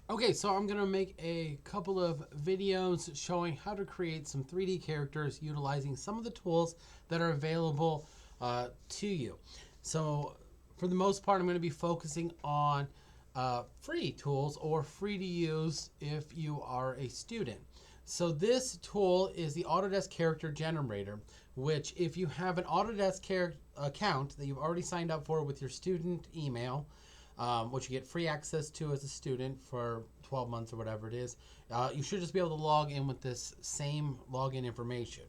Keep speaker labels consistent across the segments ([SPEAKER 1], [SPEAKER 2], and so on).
[SPEAKER 1] Okay, so I'm going to make a couple of videos showing how to create some 3D characters utilizing some of the tools that are available to you. So for the most part, I'm going to be focusing on free tools or free to use if you are a student. So this tool is the Autodesk Character Generator, which if you have an Autodesk account that you've already signed up for with your student email, which you get free access to as a student for 12 months or whatever it is, you should just be able to log in with this same login information.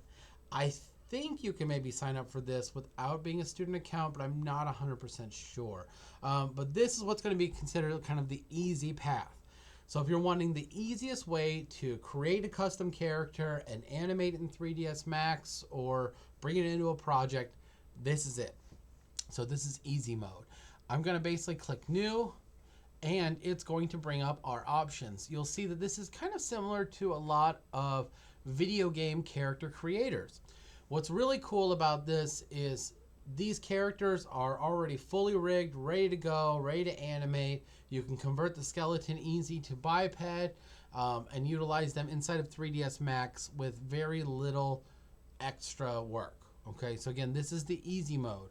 [SPEAKER 1] I think you can maybe sign up for this without being a student account, but I'm not 100% sure. But this is what's going to be considered kind of the easy path. So if you're wanting the easiest way to create a custom character and animate it in 3ds Max or bring it into a project, this is it. So this is easy mode. I'm going to basically click new, and it's going to bring up our options. You'll see that this is kind of similar to a lot of video game character creators. What's really cool about this is these characters are already fully rigged, ready to go, ready to animate. You can convert the skeleton easy to biped and utilize them inside of 3ds Max with very little extra work. Okay, so again, this is the easy mode.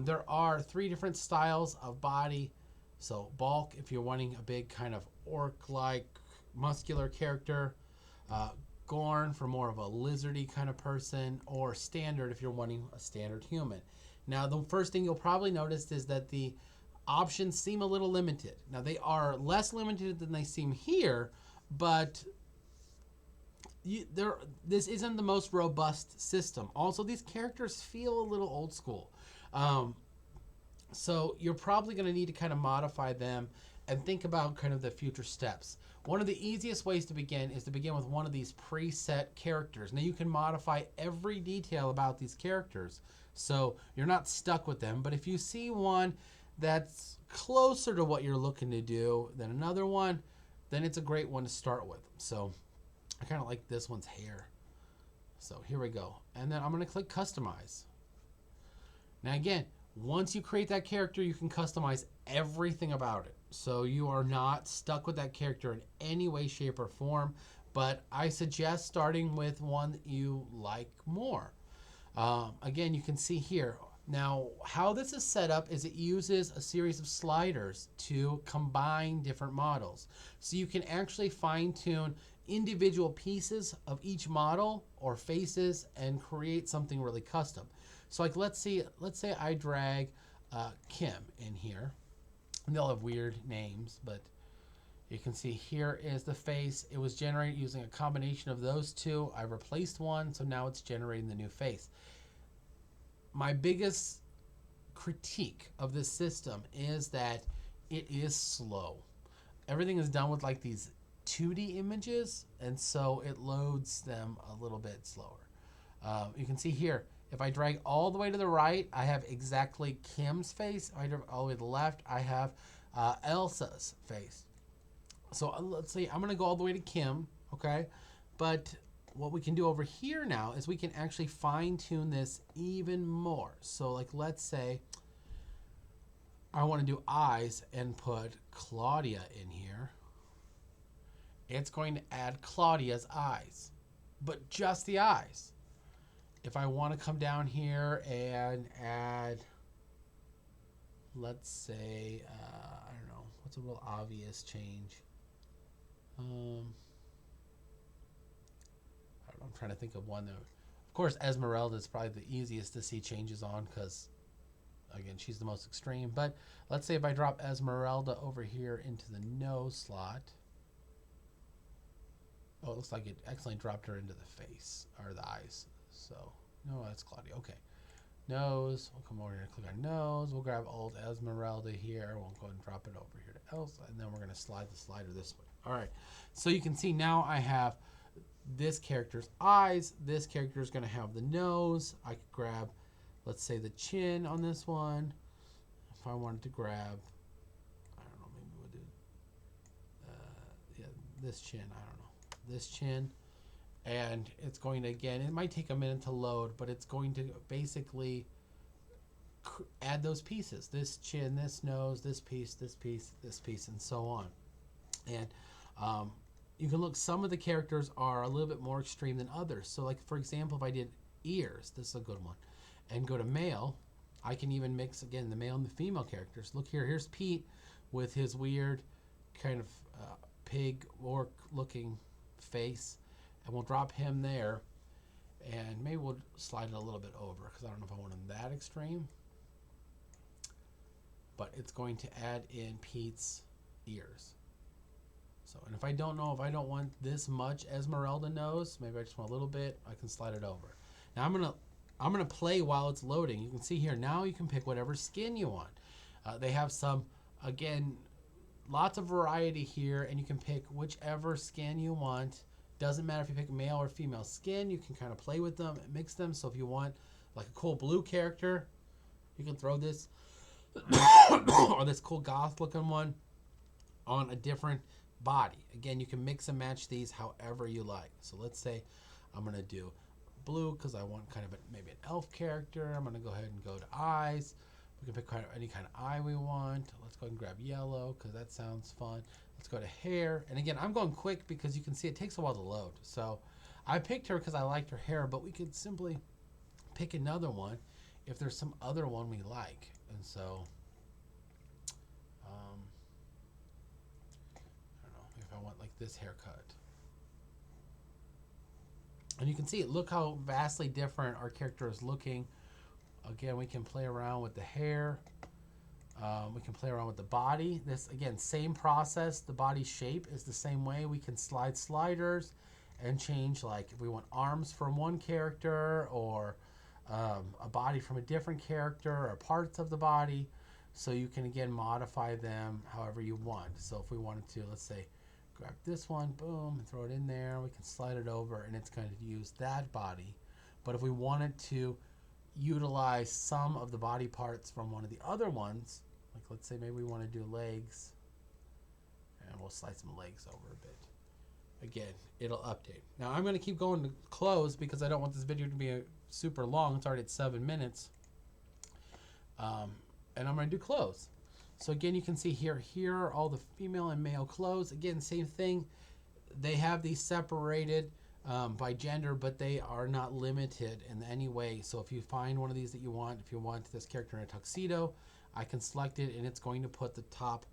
[SPEAKER 1] There are 3 different styles of body. So bulk, if you're wanting a big kind of orc-like muscular character. Gorn for more of a lizardy kind of person, or standard if you're wanting a standard human. Now, the first thing you'll probably notice is that the options seem a little limited. Now, they are less limited than they seem here, but this isn't the most robust system. Also, these characters feel a little old school. Um, so you're probably going to need to kind of modify them and think about kind of the future steps. One of the easiest ways to begin is to begin with one of these preset characters. Now you can modify every detail about these characters, so you're not stuck with them. But if you see one that's closer to what you're looking to do than another one, then it's a great one to start with. So I kind of like this one's hair. So here we go. And then I'm going to click customize. Now again, once you create that character, you can customize everything about it. So you are not stuck with that character in any way, shape, or form. But I suggest starting with one that you like more. Again, you can see here. Now, how this is set up is it uses a series of sliders to combine different models. So you can actually fine tune individual pieces of each model or faces and create something really custom. So like let's say I drag Kim in here. And they'll have weird names, but you can see here is the face. It was generated using a combination of those two. I replaced one, so now it's generating the new face. My biggest critique of this system is that it is slow. Everything is done with like these 2D images, and so it loads them a little bit slower. You can see here, if I drag all the way to the right, I have exactly Kim's face. If I drag all the way to the left, I have Elsa's face. So let's see, I'm going to go all the way to Kim, okay? But what we can do over here now is we can actually fine tune this even more. So like let's say I want to do eyes and put Claudia in here. It's going to add Claudia's eyes, but just the eyes. If I want to come down here and add, let's say, I don't know, what's a real obvious change? I don't know, I'm trying to think of one that, of course, Esmeralda is probably the easiest to see changes on because, again, she's the most extreme. But let's say if I drop Esmeralda over here into the nose slot. Oh, it looks like it accidentally dropped her into the face, or the eyes. So, no, that's Claudia. Okay. Nose. We'll come over here and click on nose. We'll grab old Esmeralda here. We'll go and drop it over here to Elsa. And then we're going to slide the slider this way. All right. So you can see now I have this character's eyes. This character is going to have the nose. I could grab, let's say, the chin on this one. If I wanted to grab, I don't know, maybe we'll do this chin. I don't know. This chin. And it's going to, again, it might take a minute to load, but it's going to basically add those pieces. This chin, this nose, this piece, this piece, this piece, and so on. And you can look, some of the characters are a little bit more extreme than others. So like, for example, if I did ears, this is a good one, and go to male, I can even mix, again, the male and the female characters. Look here, here's Pete with his weird kind of pig orc looking face, and we'll drop him there, and maybe we'll slide it a little bit over because I don't know if I want him that extreme, but it's going to add in Pete's ears. So, and if I don't know, if I don't want this much Esmeralda nose, maybe I just want a little bit, I can slide it over. Now I'm gonna play while it's loading. You can see here, now you can pick whatever skin you want. They have some, again, lots of variety here, and you can pick whichever skin you want. Doesn't matter if you pick male or female skin, you can kind of play with them, mix them. So if you want like a cool blue character, you can throw this or this cool goth looking one on a different body. Again, you can mix and match these however you like. So let's say I'm gonna do blue because I want kind of maybe an elf character. I'm gonna go ahead and go to eyes. We can pick any kind of eye we want. Let's go ahead and grab yellow because that sounds fun. Let's go to hair. And again, I'm going quick because you can see it takes a while to load. So I picked her because I liked her hair, but we could simply pick another one if there's some other one we like. And so, I don't know if I want like this haircut. And you can see it, look how vastly different our character is looking. Again, we can play around with the hair. We can play around with the body. This, again, same process. The body shape is the same way. We can slide sliders and change, like if we want arms from one character or a body from a different character or parts of the body. So you can, again, modify them however you want. So if we wanted to, let's say, grab this one, boom, and throw it in there. We can slide it over, and it's going to use that body. But if we wanted to utilize some of the body parts from one of the other ones, like let's say maybe we want to do legs, and we'll slide some legs over a bit. Again, it'll update. Now I'm going to keep going to close because I don't want this video to be super long. It's already at 7 minutes. And I'm going to do close. So again, you can see here are all the female and male clothes. Again, same thing. They have these separated by gender, but they are not limited in any way. So if you find one of these that you want, if you want this character in a tuxedo, I can select it, and it's going to put the top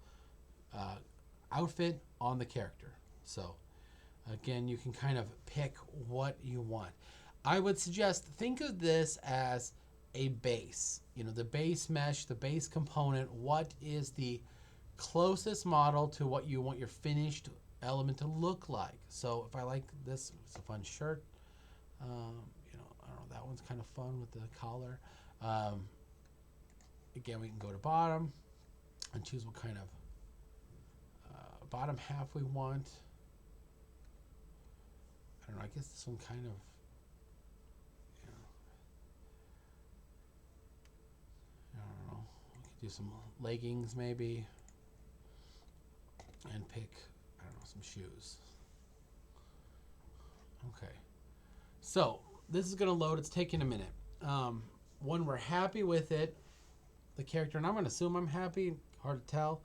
[SPEAKER 1] outfit on the character. So again, you can kind of pick what you want. I would suggest, think of this as a base. You know, the base mesh, the base component. What is the closest model to what you want your finished element to look like? So if I like this, it's a fun shirt. You know, I don't know, that one's kind of fun with the collar. Again, we can go to bottom and choose what kind of bottom half we want. I don't know, I guess this one kind of, you know, I don't know, we could do some leggings maybe, and pick, I don't know, some shoes. Okay, so this is going to load. It's taking a minute. When we're happy with it, the character, and I'm going to assume I'm happy, hard to tell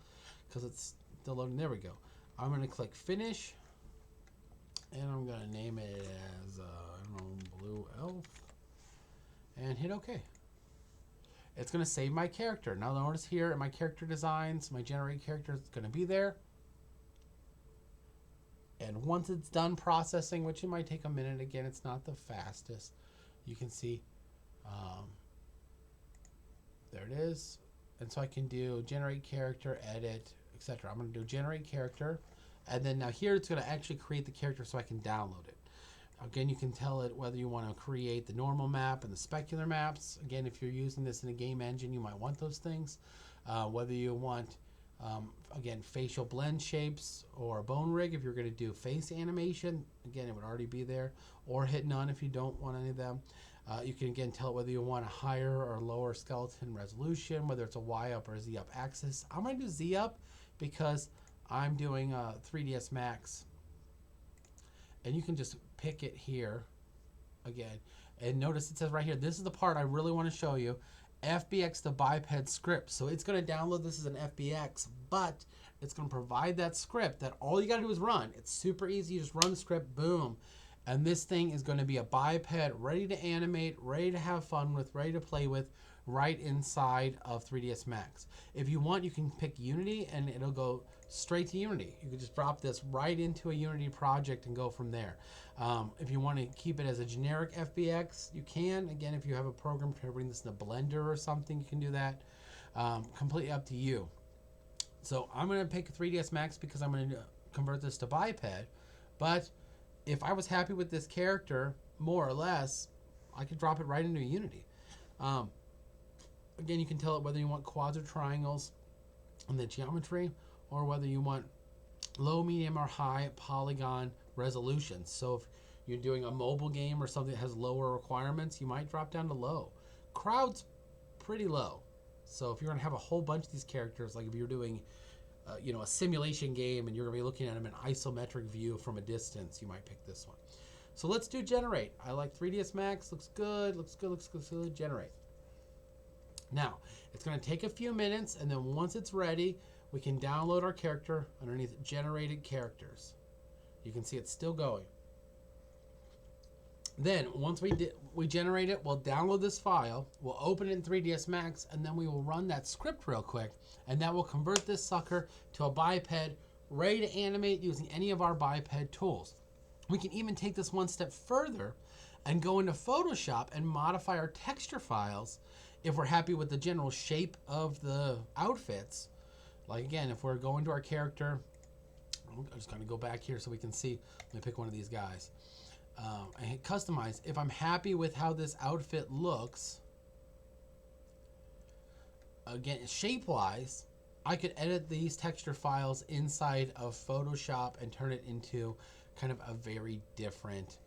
[SPEAKER 1] because it's still loading. There we go. I'm going to click finish, and I'm going to name it as I don't know, Blue Elf, and hit OK. It's going to save my character. Now notice here in my character designs, my generate character is going to be there. And once it's done processing, which it might take a minute, again, it's not the fastest, you can see there it is. And so I can do generate character, edit, etc. I'm going to do generate character, and then now here it's going to actually create the character so I can download it. Again, you can tell it whether you want to create the normal map and the specular maps. Again, if you're using this in a game engine, you might want those things. Whether you want again, facial blend shapes or bone rig if you're going to do face animation, again, it would already be there, or hit none if you don't want any of them. You can again tell whether you want a higher or lower skeleton resolution, whether it's a Y up or a Z up axis. I'm going to do Z up because I'm doing 3ds Max, and you can just pick it here again, and notice it says right here, this is the part I really want to show you. FBX the Biped script. So it's going to download this as an FBX, but It's going to provide that script that all you got to do is run. It's super easy. You just run the script, boom. And this thing is going to be a biped ready to animate, ready to have fun with, ready to play with right inside of 3ds Max. If you want, you can pick Unity and it'll go straight to Unity. You can just drop this right into a Unity project and go from there. If you want to keep it as a generic FBX, you can. Again, if you have a program to bring this into Blender or something, you can do that. Completely up to you. So I'm going to pick 3ds Max because I'm going to convert this to biped. But if I was happy with this character, more or less, I could drop it right into Unity. Again, you can tell it whether you want quads or triangles in the geometry, or whether you want low, medium, or high polygon resolution. So if you're doing a mobile game or something that has lower requirements, you might drop down to low. Crowd's pretty low. So if you're going to have a whole bunch of these characters, like if you're doing a simulation game and you're going to be looking at them in isometric view from a distance, you might pick this one. So let's do generate. I like 3ds Max. Looks good. Looks good. Looks good. So generate. Now, it's going to take a few minutes, and then once it's ready, we can download our character underneath generated characters. You can see it's still going. Then, once we generate it, we'll download this file, we'll open it in 3ds Max, and then we will run that script real quick, and that will convert this sucker to a biped ready to animate using any of our biped tools. We can even take this one step further and go into Photoshop and modify our texture files if we're happy with the general shape of the outfits. Like again, if we're going to our character, I'm just going to go back here so we can see. Let me pick one of these guys. I hit customize. If I'm happy with how this outfit looks, again, shape-wise, I could edit these texture files inside of Photoshop and turn it into kind of a very different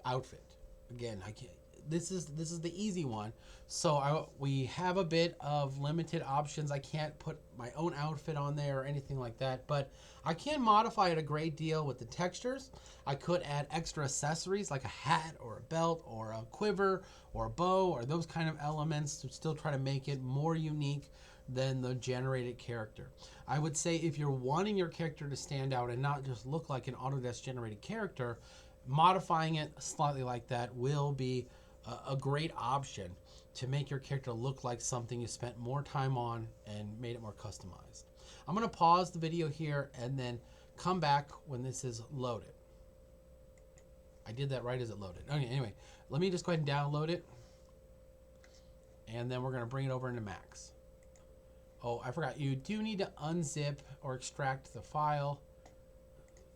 [SPEAKER 1] outfit. Again, I can't. This is the easy one. So we have a bit of limited options. I can't put my own outfit on there or anything like that, but I can modify it a great deal with the textures. I could add extra accessories like a hat or a belt or a quiver or a bow or those kind of elements to still try to make it more unique than the generated character. I would say if you're wanting your character to stand out and not just look like an Autodesk generated character, modifying it slightly like that will be a great option to make your character look like something you spent more time on and made it more customized. I'm going to pause the video here and then come back when this is loaded. I did that right as it loaded. Okay, anyway, let me just go ahead and download it, and then we're going to bring it over into Max. Oh, I forgot, you do need to unzip or extract the file.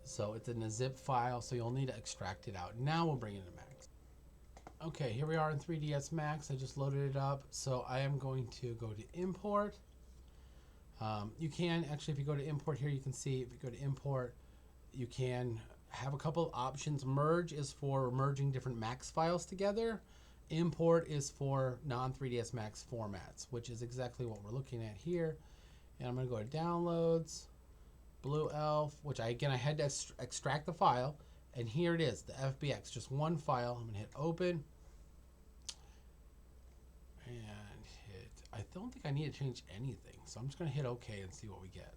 [SPEAKER 1] So it's in a zip file, so you'll need to extract it out. Now we'll bring it into Max. Okay, here we are in 3ds Max. I just loaded it up. So I am going to go to import. You can actually, if you go to import here, you can see if you go to import, you can have a couple of options. Merge is for merging different Max files together. Import is for non-3ds Max formats, which is exactly what we're looking at here. And I'm going to go to downloads, Blue Elf, which I had to extract the file. And here it is, the FBX, just one file. I'm going to hit open. And hit, I don't think I need to change anything. So I'm just going to hit OK and see what we get.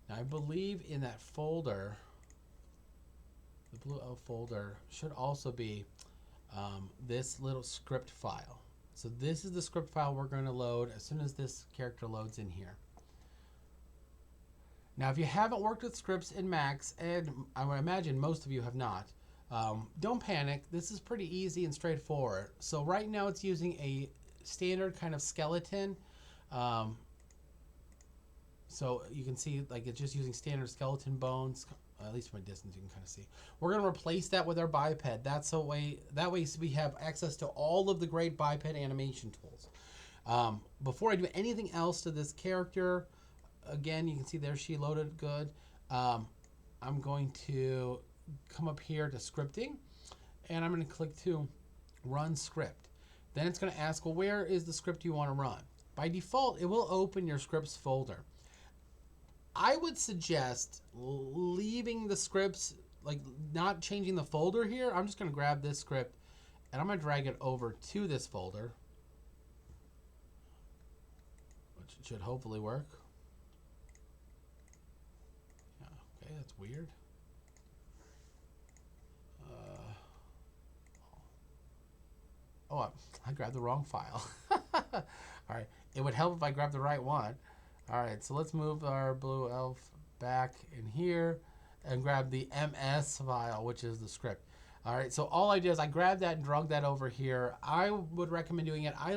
[SPEAKER 1] Now I believe in that folder, the Blue Elf folder should also be this little script file. So this is the script file we're going to load as soon as this character loads in here. Now, if you haven't worked with scripts in Max, and I would imagine most of you have not, don't panic. This is pretty easy and straightforward. So right now it's using a standard kind of skeleton. So you can see like it's just using standard skeleton bones. At least from a distance you can kind of see. We're going to replace that with our biped. That's a way, that way we have access to all of the great biped animation tools. Before I do anything else to this character, again, you can see there she loaded good. I'm going to come up here to scripting, and I'm going to click to run script. Then it's going to ask, well, where is the script you want to run? By default, it will open your scripts folder. I would suggest leaving the scripts, like not changing the folder here. I'm just going to grab this script and I'm going to drag it over to this folder, which should hopefully work. weird. Oh, I grabbed the wrong file. All right. It would help if I grabbed the right one. All right. So let's move our blue elf back in here and grab the MS file, which is the script. All right. So all I did is I grabbed that and drug that over here. I would recommend doing it. I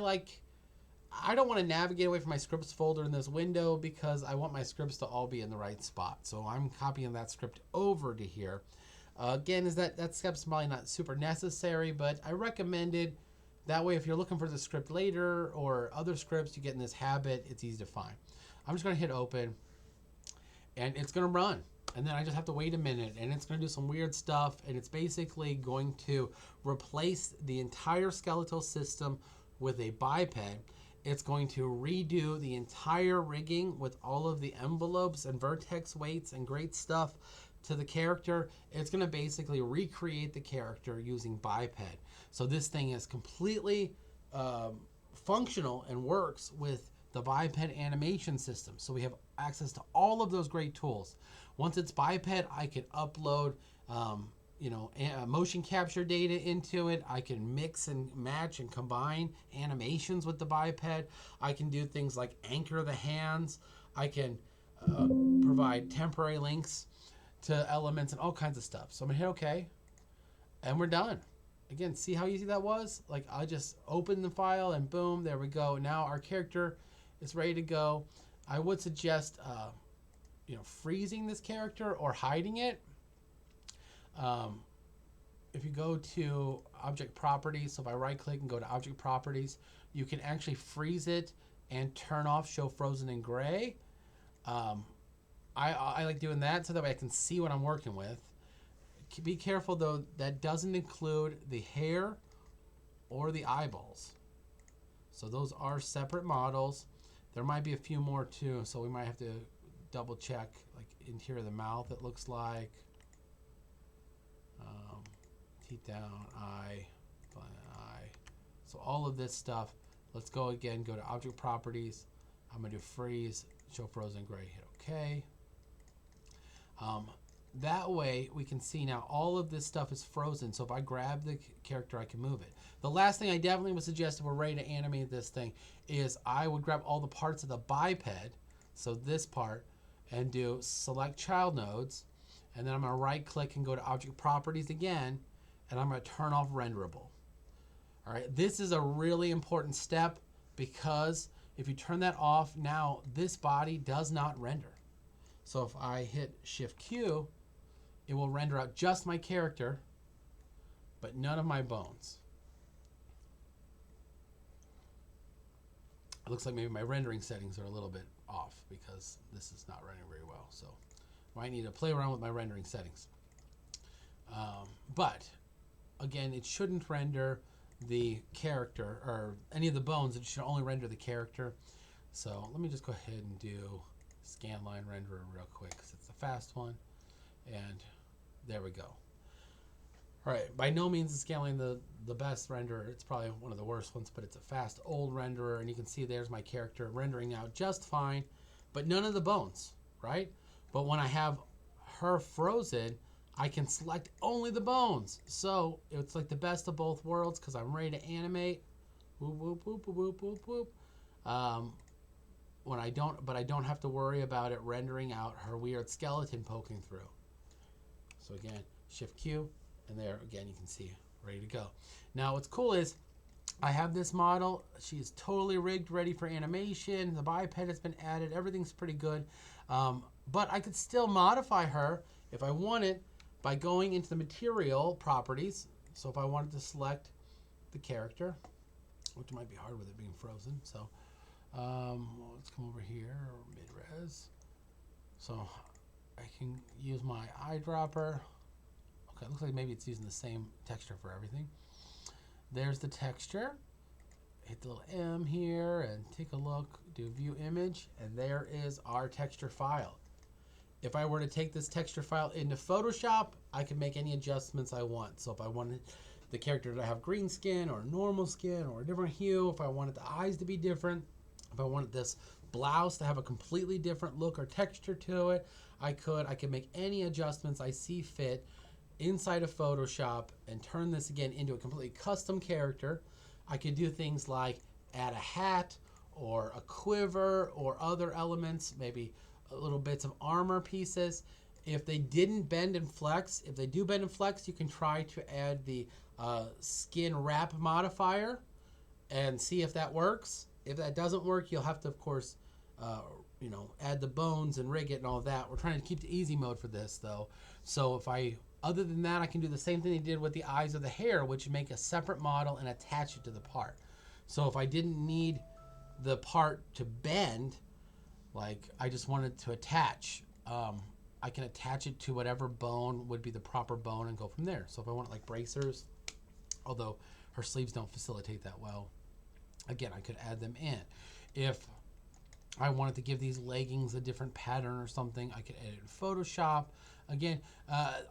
[SPEAKER 1] don't want to navigate away from my scripts folder in this window because I want my scripts to all be in the right spot. So I'm copying that script over to here. Again, that step's probably not super necessary, but I recommend it. That way, if you're looking for the script later or other scripts, you get in this habit, it's easy to find. I'm just going to hit open, and it's going to run. And then I just have to wait a minute, and it's going to do some weird stuff, and it's basically going to replace the entire skeletal system with a biped. It's going to redo the entire rigging with all of the envelopes and vertex weights and great stuff to the character. It's going to basically recreate the character using biped. So this thing is completely functional and works with the biped animation system. So we have access to all of those great tools. Once it's biped, I can upload motion capture data into it. I can mix and match and combine animations with the biped. I can do things like anchor the hands. I can provide temporary links to elements and all kinds of stuff. So I'm gonna hit OK, and we're done. Again, see how easy that was? Like, I just open the file and boom, there we go. Now our character is ready to go. I would suggest freezing this character or hiding it. If you go to object properties, so if I right click and go to object properties, you can actually freeze it and turn off show frozen in gray. I like doing that so that way I can see what I'm working with. Be careful though, that doesn't include the hair or the eyeballs. So those are separate models. There might be a few more too, so we might have to double check, like interior of the mouth it looks like. Teeth down, eye. So all of this stuff. Let's go again, go to object properties. I'm gonna do freeze, show frozen gray, hit OK. That way we can see now all of this stuff is frozen. So if I grab the character, I can move it. The last thing I definitely would suggest if we're ready to animate this thing is I would grab all the parts of the biped, so this part, and do select child nodes. And then I'm gonna right click and go to object properties again, and I'm gonna turn off renderable. All right, this is a really important step because if you turn that off, now this body does not render. So if I hit Shift Q, it will render out just my character, but none of my bones. It looks like maybe my rendering settings are a little bit off because this is not running very well. So I might need to play around with my rendering settings. But again, it shouldn't render the character or any of the bones. It should only render the character. So let me just go ahead and do scanline renderer real quick because it's the fast one. And there we go. All right, by no means is scanline the best renderer. It's probably one of the worst ones, but it's a fast old renderer, and you can see there's my character rendering out just fine, but none of the bones, right? But when I have her frozen, I can select only the bones. So it's like the best of both worlds because I'm ready to animate. Whoop, whoop, whoop, whoop, whoop, whoop. But I don't have to worry about it rendering out her weird skeleton poking through. So again, Shift Q, and there again you can see ready to go. Now what's cool is I have this model. She's totally rigged, ready for animation. The biped has been added. Everything's pretty good. But I could still modify her if I wanted by going into the material properties. So if I wanted to select the character, which might be hard with it being frozen. So let's come over here, mid-res. So I can use my eyedropper. Okay, it looks like maybe it's using the same texture for everything. There's the texture. Hit the little M here and take a look, do view image, and there is our texture file. If I were to take this texture file into Photoshop, I can make any adjustments I want. So if I wanted the character to have green skin or normal skin or a different hue, if I wanted the eyes to be different, if I wanted this blouse to have a completely different look or texture to it. I could make any adjustments I see fit inside of Photoshop and turn this again into a completely custom character. I could do things like add a hat or a quiver or other elements, maybe little bits of armor pieces. If they didn't bend and flex, if they do bend and flex, you can try to add the skin wrap modifier and see if that works. If that doesn't work, you'll have to, of course, add the bones and rig it and all that. We're trying to keep the easy mode for this, though. So other than that, I can do the same thing they did with the eyes or the hair, which make a separate model and attach it to the part. So if I didn't need the part to bend, like I just wanted to attach, I can attach it to whatever bone would be the proper bone and go from there. So if I want like bracers, although her sleeves don't facilitate that well, again, I could add them in. If I wanted to give these leggings a different pattern or something, I could edit in Photoshop. Again,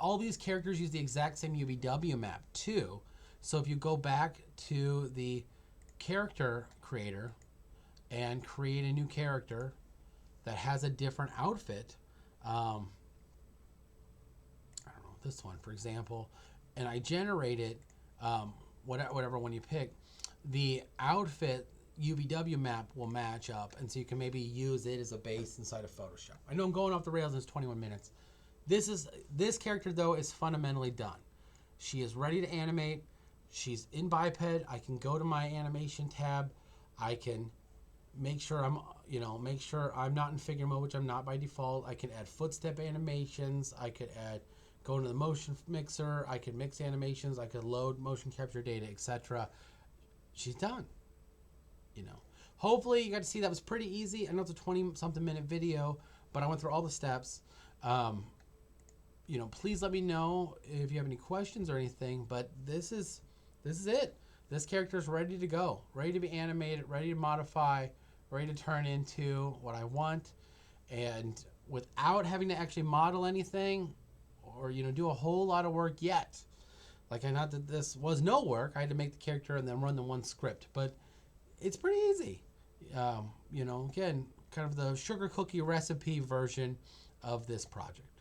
[SPEAKER 1] all these characters use the exact same UVW map too. So if you go back to the character creator and create a new character that has a different outfit, I don't know, this one, for example, and I generate it, whatever one you pick, the outfit UVW map will match up, and so you can maybe use it as a base inside of Photoshop. I know I'm going off the rails and it's 21 minutes. This character, though, is fundamentally done. She is ready to animate. She's in Biped. I can go to my animation tab. I can make sure I'm not in figure mode, which I'm not by default. I can add footstep animations. I could go into the motion mixer. I could mix animations. I could load motion capture data, etc. She's done. Hopefully you got to see that was pretty easy. I know it's a 20-something minute video, but I went through all the steps. Please let me know if you have any questions or anything, but this is it. This character is ready to go, ready to be animated, ready to modify, ready to turn into what I want, and without having to actually model anything or do a whole lot of work yet. Like, not that this was no work. I had to make the character and then run the one script, but it's pretty easy. Again, kind of the sugar cookie recipe version of this project.